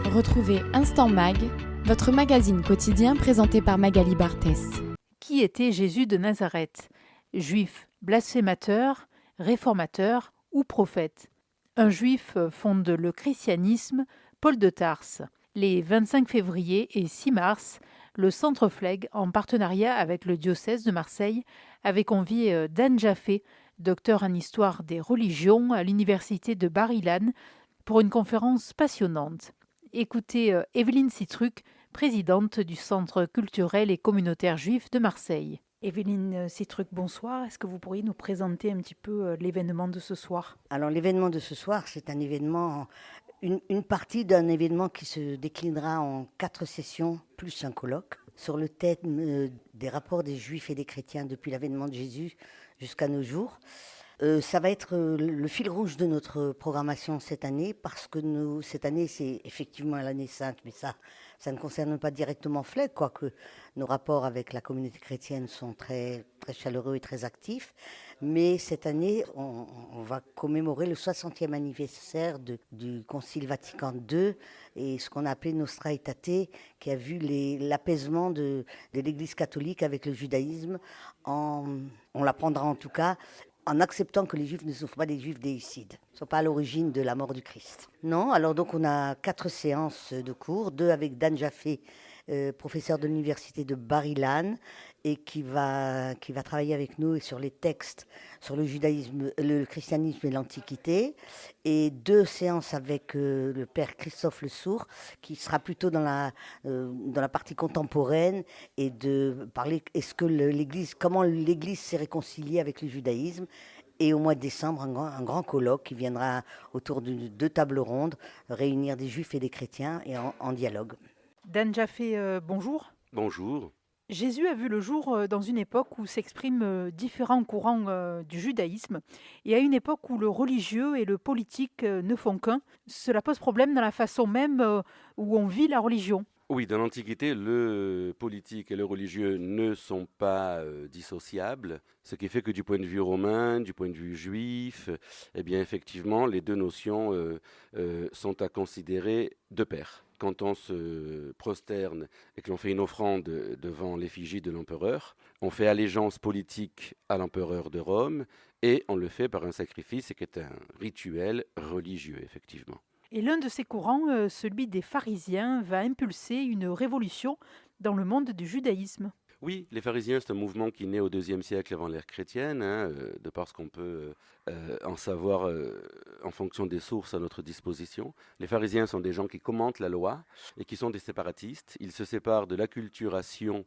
Retrouvez Instant Mag, votre magazine quotidien présenté par Magali Barthès. Qui était Jésus de Nazareth? Juif, blasphémateur, réformateur ou prophète? Un juif fonde le christianisme, Paul de Tarse. Les 25 février et 6 mars, le Centre Flegg, en partenariat avec le diocèse de Marseille, avait convié Dan Jaffé, docteur en histoire des religions à l'université de Bar-Ilan, pour une conférence passionnante. Écoutez Evelyne Citruc, présidente du Centre culturel et communautaire juif de Marseille. Evelyne Citruc, bonsoir. Est-ce que vous pourriez nous présenter un petit peu l'événement de ce soir? Alors l'événement de ce soir, c'est un événement, une partie d'un événement qui se déclinera en 4 sessions, plus un colloque, sur le thème des rapports des Juifs et des chrétiens depuis l'avènement de Jésus jusqu'à nos jours. Ça va être le fil rouge de notre programmation cette année, parce que cette année, c'est effectivement l'année sainte, mais ça ne concerne pas directement Flegg, quoique nos rapports avec la communauté chrétienne sont très, très chaleureux et très actifs. Mais cette année, on va commémorer le 60e anniversaire du Concile Vatican II et ce qu'on a appelé Nostra Aetate, qui a vu l'apaisement de l'Église catholique avec le judaïsme, on l'apprendra en tout cas, en acceptant que les Juifs ne sont pas des Juifs déicides, ne sont pas à l'origine de la mort du Christ. Non, alors donc on a 4 séances de cours, 2 avec Dan Jaffé, professeur de l'université de Bar-Ilan, et qui va travailler avec nous sur les textes sur le judaïsme, le christianisme et l'Antiquité, et 2 séances avec le père Christophe Le Sourd, qui sera plutôt dans la partie contemporaine, et de parler comment l'Église s'est réconciliée avec le judaïsme. Et au mois de décembre, un grand colloque qui viendra autour de 2 tables rondes, réunir des juifs et des chrétiens et en dialogue. Dan Jaffé, bonjour. Bonjour. Jésus a vu le jour dans une époque où s'expriment différents courants du judaïsme et à une époque où le religieux et le politique ne font qu'un. Cela pose problème dans la façon même où on vit la religion. Oui, dans l'Antiquité, le politique et le religieux ne sont pas dissociables, ce qui fait que du point de vue romain, du point de vue juif, eh bien effectivement, les 2 notions sont à considérer de pair. Quand on se prosterne et que l'on fait une offrande devant l'effigie de l'empereur, on fait allégeance politique à l'empereur de Rome et on le fait par un sacrifice qui est un rituel religieux, effectivement. Et l'un de ces courants, celui des pharisiens, va impulser une révolution dans le monde du judaïsme. Oui, les pharisiens, c'est un mouvement qui naît au IIe siècle avant l'ère chrétienne, de par ce qu'on peut en savoir en fonction des sources à notre disposition. Les pharisiens sont des gens qui commentent la loi et qui sont des séparatistes. Ils se séparent de l'acculturation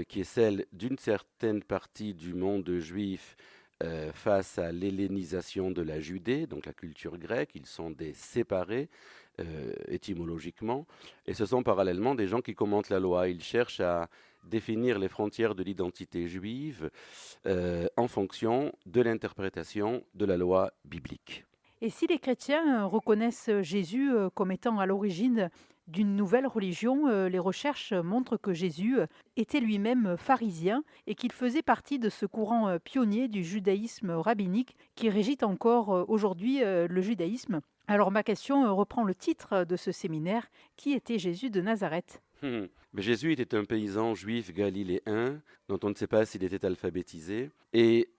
qui est celle d'une certaine partie du monde juif face à l'hellénisation de la Judée, donc la culture grecque. Ils sont des séparés étymologiquement, et ce sont parallèlement des gens qui commentent la loi. Ils cherchent à définir les frontières de l'identité juive en fonction de l'interprétation de la loi biblique. Et si les chrétiens reconnaissent Jésus comme étant à l'origine d'une nouvelle religion, les recherches montrent que Jésus était lui-même pharisien et qu'il faisait partie de ce courant pionnier du judaïsme rabbinique qui régit encore aujourd'hui le judaïsme. Alors ma question reprend le titre de ce séminaire. Qui était Jésus de Nazareth? Mais Jésus était un paysan juif galiléen dont on ne sait pas s'il était alphabétisé et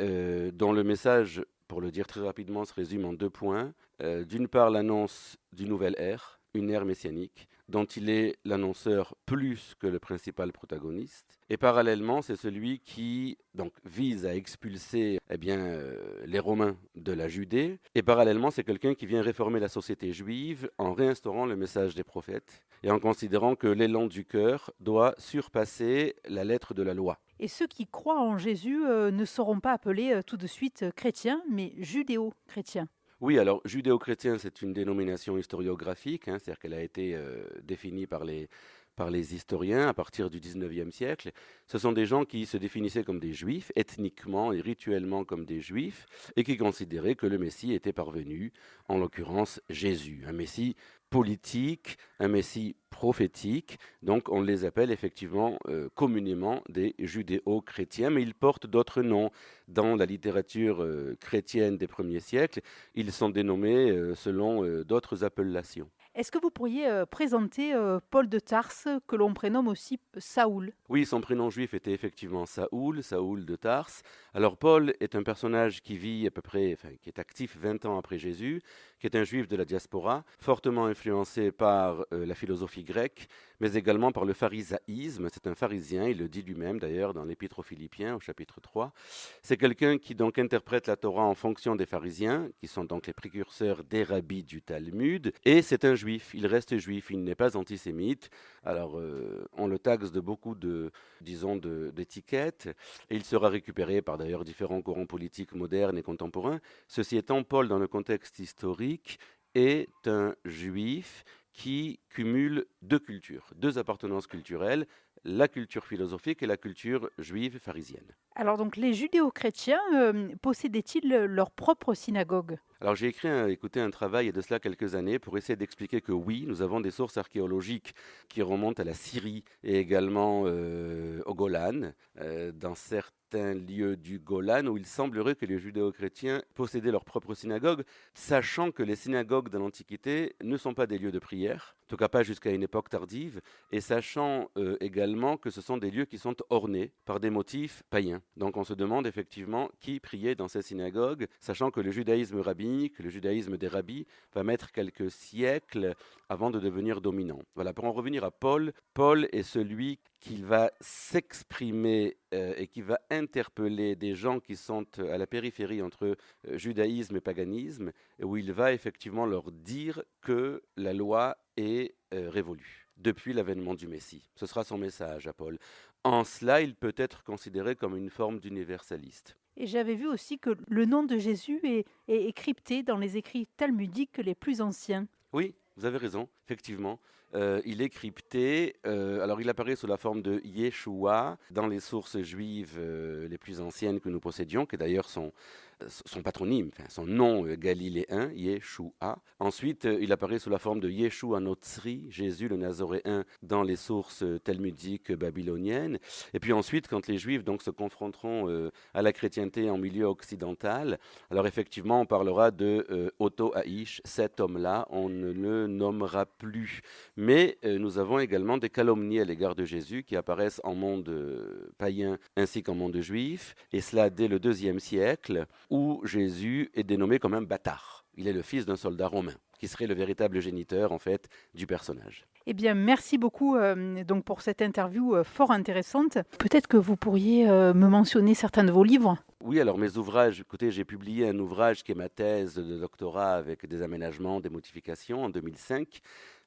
dont le message, pour le dire très rapidement, se résume en 2 points. D'une part, l'annonce d'une nouvelle ère, une ère messianique, dont il est l'annonceur plus que le principal protagoniste. Et parallèlement, c'est celui qui donc vise à expulser les Romains de la Judée. Et parallèlement, c'est quelqu'un qui vient réformer la société juive en réinstaurant le message des prophètes et en considérant que l'élan du cœur doit surpasser la lettre de la loi. Et ceux qui croient en Jésus ne seront pas appelés tout de suite chrétiens, mais judéo-chrétiens. Oui, alors judéo-chrétien, c'est une dénomination historiographique, c'est-à-dire qu'elle a été définie par les historiens à partir du XIXe siècle. Ce sont des gens qui se définissaient comme des juifs, ethniquement et rituellement comme des juifs, et qui considéraient que le Messie était parvenu, en l'occurrence Jésus, un Messie politique, un Messie prophétique. Donc on les appelle effectivement communément des judéo-chrétiens, mais ils portent d'autres noms. Dans la littérature chrétienne des premiers siècles, ils sont dénommés selon d'autres appellations. Est-ce que vous pourriez présenter Paul de Tarse, que l'on prénomme aussi Saoul? Oui, son prénom juif était effectivement Saoul, Saoul de Tarse. Alors Paul est un personnage qui vit à peu près, qui est actif 20 ans après Jésus, qui est un juif de la diaspora, fortement influencé par la philosophie grecque, mais également par le pharisaïsme. C'est un pharisien, il le dit lui-même d'ailleurs dans l'Épître aux Philippiens au chapitre 3. C'est quelqu'un qui donc interprète la Torah en fonction des pharisiens, qui sont donc les précurseurs des rabbis du Talmud, et c'est un juif, il reste juif, il n'est pas antisémite. Alors on le taxe de beaucoup d'étiquettes, et il sera récupéré par d'ailleurs différents courants politiques modernes et contemporains. Ceci étant, Paul, dans le contexte historique, est un juif qui cumule deux cultures, deux appartenances culturelles, la culture philosophique et la culture juive pharisienne. Alors donc les judéo-chrétiens possédaient-ils leur propre synagogue? Alors j'ai écouté un travail il y a de cela quelques années pour essayer d'expliquer que oui, nous avons des sources archéologiques qui remontent à la Syrie et également au Golan, dans certains lieux du Golan où il semblerait que les judéo-chrétiens possédaient leur propre synagogue, sachant que les synagogues de l'Antiquité ne sont pas des lieux de prière, en tout cas pas jusqu'à une époque tardive, et sachant également que ce sont des lieux qui sont ornés par des motifs païens. Donc on se demande effectivement qui priait dans ces synagogues, sachant que le judaïsme rabbinique, le judaïsme des rabbis, va mettre quelques siècles avant de devenir dominant. Voilà, pour en revenir à Paul, Paul est celui qui va s'exprimer et qui va interpeller des gens qui sont à la périphérie entre judaïsme et paganisme, où il va effectivement leur dire que la loi est révolue depuis l'avènement du Messie. Ce sera son message à Paul. En cela, il peut être considéré comme une forme d'universaliste. Et j'avais vu aussi que le nom de Jésus est crypté dans les écrits talmudiques les plus anciens. Oui, vous avez raison, effectivement. Il est crypté, alors il apparaît sous la forme de Yeshua dans les sources juives les plus anciennes que nous possédions, qui est d'ailleurs son patronyme, son nom galiléen, Yeshua. Ensuite, il apparaît sous la forme de Yeshua Notzri, Jésus le Nazoréen, dans les sources talmudiques babyloniennes. Et puis ensuite, quand les Juifs donc se confronteront à la chrétienté en milieu occidental, alors effectivement, on parlera de Otto Haïch, cet homme-là, on ne le nommera plus. Mais nous avons également des calomnies à l'égard de Jésus qui apparaissent en monde païen ainsi qu'en monde juif, et cela dès le IIe siècle, où Jésus est dénommé comme un bâtard. Il est le fils d'un soldat romain, qui serait le véritable géniteur en fait du personnage. Eh bien, merci beaucoup donc pour cette interview fort intéressante. Peut-être que vous pourriez me mentionner certains de vos livres. Oui, alors mes ouvrages, écoutez, j'ai publié un ouvrage qui est ma thèse de doctorat avec des aménagements, des modifications en 2005.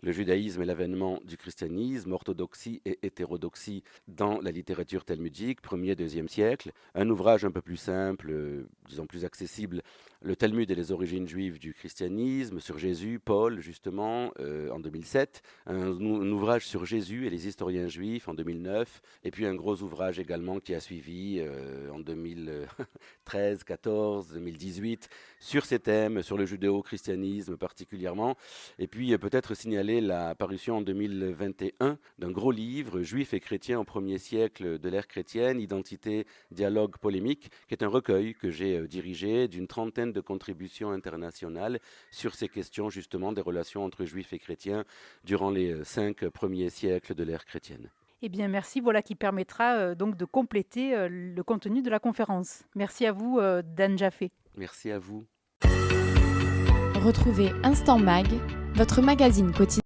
Le judaïsme et l'avènement du christianisme, orthodoxie et hétérodoxie dans la littérature talmudique, 1er, 2e siècle. Un ouvrage un peu plus simple, disons plus accessible, le Talmud et les origines juives du christianisme, sur Jésus, Paul, justement, en 2007. Un ouvrage sur Jésus et les historiens juifs en 2009. Et puis un gros ouvrage également qui a suivi en 2013, 14, 2018, sur ces thèmes, sur le judéo-christianisme particulièrement. Et puis peut-être signaler la parution en 2021 d'un gros livre, Juifs et chrétiens au 1er siècle de l'ère chrétienne, Identité, dialogue, polémique, qui est un recueil que j'ai dirigé d'une trentaine de contributions internationales sur ces questions justement des relations entre juifs et chrétiens durant les 5 premiers siècles de l'ère chrétienne. Eh bien, merci, voilà qui permettra donc de compléter le contenu de la conférence. Merci à vous, Dan Jaffé. Merci à vous. Retrouvez Instant Mag, votre magazine quotidien